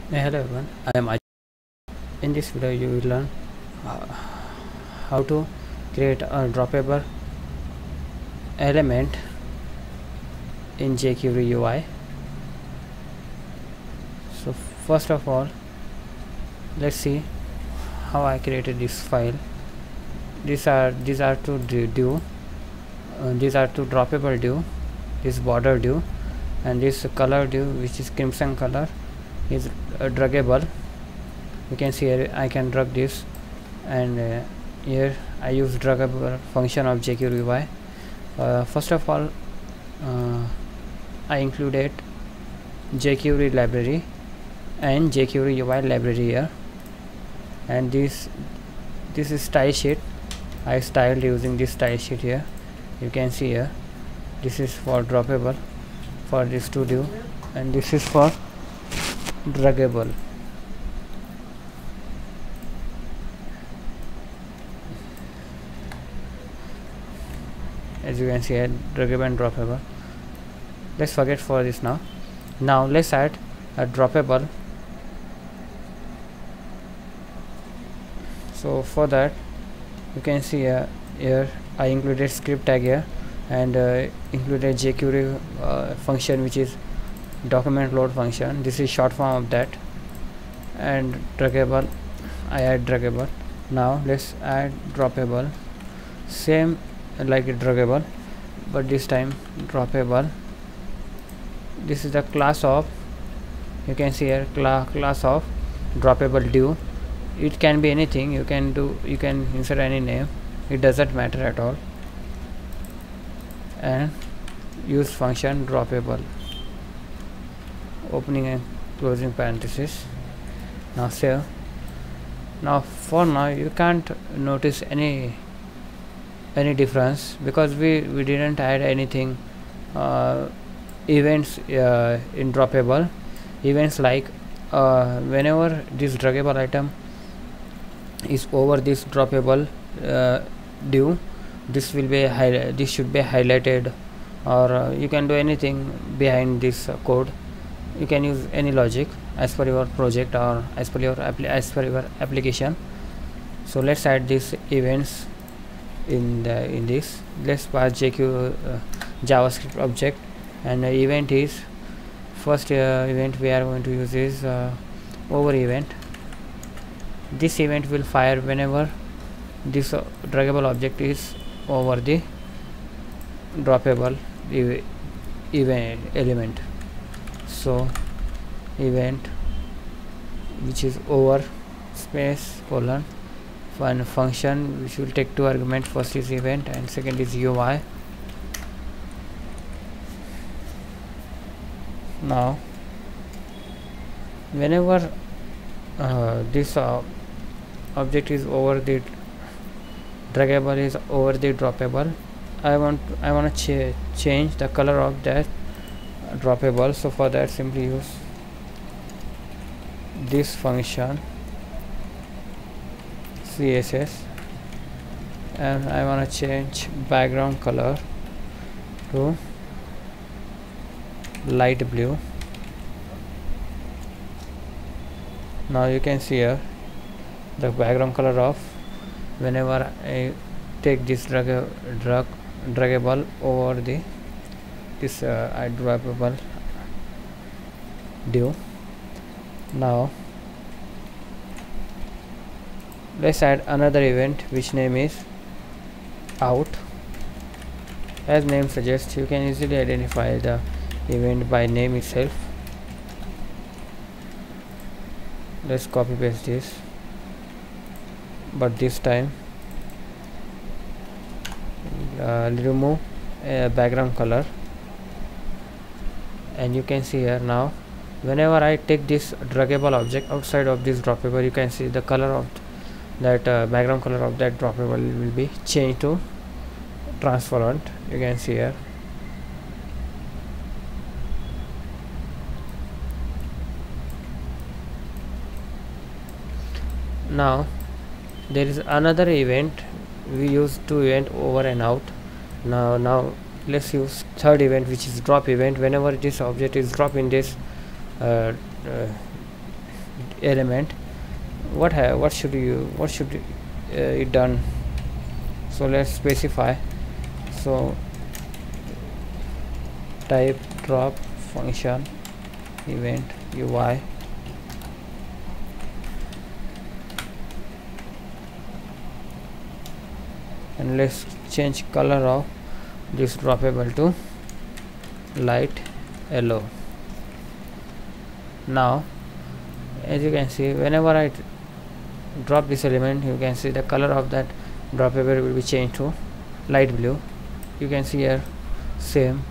Hello everyone, I am Ajay. In this video you will learn uh, how to create a droppable element in jQuery UI. So first of all, let's see how I created this file. These are two div, these are two droppable div, this border div and this color div, which is crimson color, is draggable. You can see here I can drag this, and here I use draggable function of jQuery UI. First of all, I included jQuery library and jQuery UI library here, and this is style sheet. I styled using this style sheet here. You can see here this is for droppable for this to div, and this is for draggable. As you can see here, draggable and droppable. Let's forget for this now. Now let's add a droppable. So for that, you can see here I included script tag here, and included jQuery function, which is document load function. This is short form of that. And draggable, I add draggable. Now let's add droppable, same like draggable, but this time droppable. This is the class of, you can see here, class of droppable div. It can be anything. You can insert any name, it doesn't matter at all. And use function droppable, opening and closing parenthesis. Now save. Now for now you can't notice any difference, because we didn't add anything events in droppable. Events like whenever this draggable item is over this droppable div, this will be this should be highlighted, or you can do anything behind this code. You can use any logic as per your project or as per your application. So let's add these events in this. Let's pass JavaScript object, and the event is first event we are going to use is over event. This event will fire whenever this draggable object is over the droppable event element. So event which is over space colon one function which will take two arguments. First is event and second is UI. Now whenever this object is over the draggable is over the droppable, I want to change the color of that droppable. So for that, simply use this function CSS, and I want to change background color to light blue. Now you can see here the background color of whenever I take this draggable over the this droppable div. Now let's add another event which name is out. As name suggests, you can easily identify the event by name itself. Let's copy paste this, but this time remove background color, and you can see here now whenever I take this draggable object outside of this droppable, you can see the color of that background color of that droppable will be changed to transparent. You can see here. Now there is another event. We use two event, over and out. Now let's use third event, which is drop event. Whenever this object is dropped in this element, what should it done. So let's specify. So type drop function event UI, and let's change color of this droppable to light yellow. Now as you can see, whenever I drop this element, you can see the color of that droppable will be changed to light blue. You can see here same.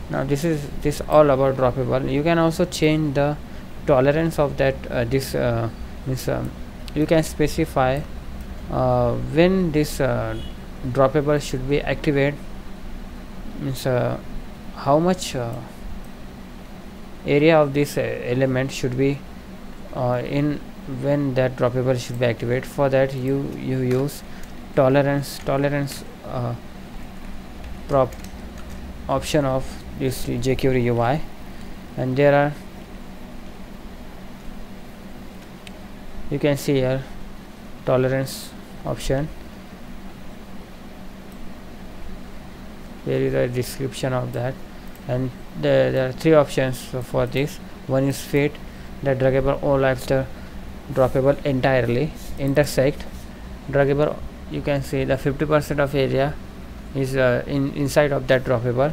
Now this all about droppable. You can also change the tolerance of that you can specify when this droppable should be activated, means how much area of this element should be in when that droppable should be activated. For that you use tolerance prop option of this jQuery UI, and there are, you can see here tolerance option. There is a description of that, and there are three options for this. One is fit, the druggable overlaps the droppable entirely. Intersect, druggable, you can see the 50% of area is inside of that droppable,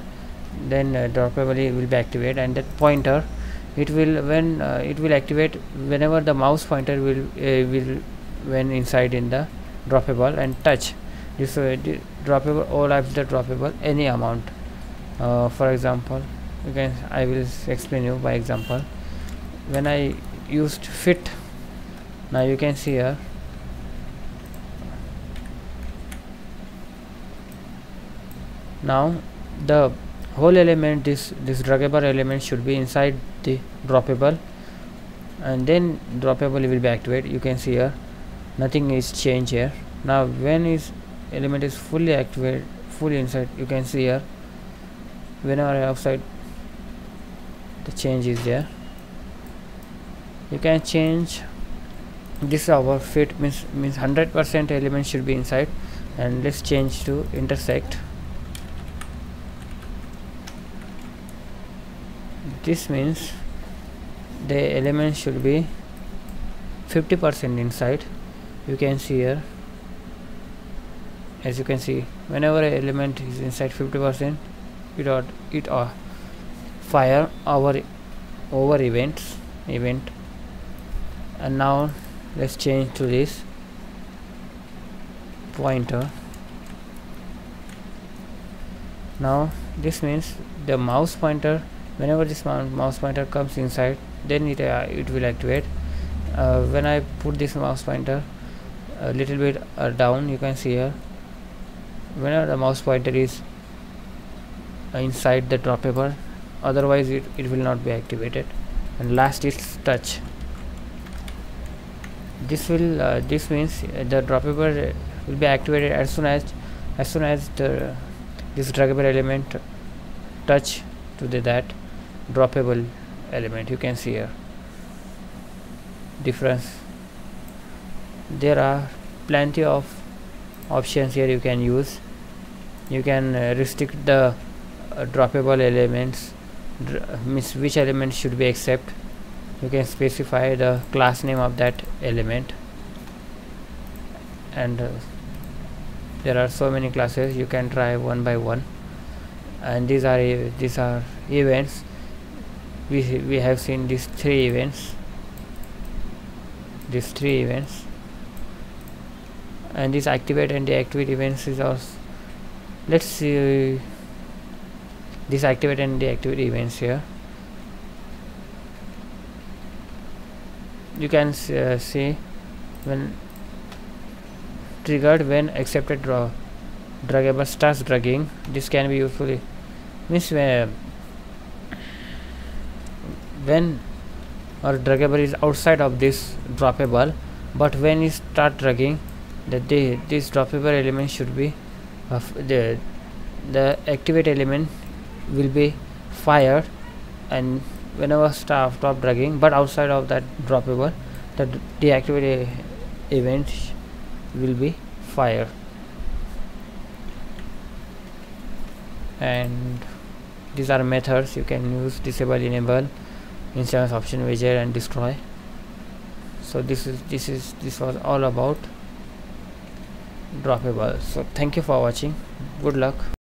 then droppable will be activated. And that pointer, it will when it will activate whenever the mouse pointer will when inside in the droppable, and touch, this droppable overlaps the droppable any amount. For example, I will explain you by example. When I used fit, now you can see here now the whole element, this druggable element should be inside the droppable, and then droppable will be activated. You can see here nothing is changed here. Now when is element is fully activated, fully inside, you can see here whenever outside the change is there. You can change this. Our fit means 100% element should be inside, and let's change to intersect. This means the element should be 50% inside. You can see here, as you can see, whenever an element is inside 50%, it fire our over event. And now let's change to this pointer. Now this means the mouse pointer, whenever this mouse pointer comes inside, then it will activate. When I put this mouse pointer a little bit down, you can see here whenever the mouse pointer is inside the droppable, otherwise it will not be activated. And last is touch. This means the droppable will be activated as soon as this druggable element touch to that droppable element. You can see here difference. There are plenty of options here you can use. You can restrict the droppable elements, means which element should be accept. You can specify the class name of that element, and there are so many classes. You can try one by one, and these are events. We have seen these three events, and this activate and deactivate events is also. Let's see this activate and deactivate events here. You can see when triggered when accepted druggable starts drugging. This can be useful, means when our druggable is outside of this droppable, but when you start drugging, this droppable element should be the activate element will be fired, and whenever stop dragging, but outside of that droppable, the deactivate event will be fired. And these are methods you can use: disable, enable, instance option widget, and destroy. So this was all about droppable. So thank you for watching. Good luck.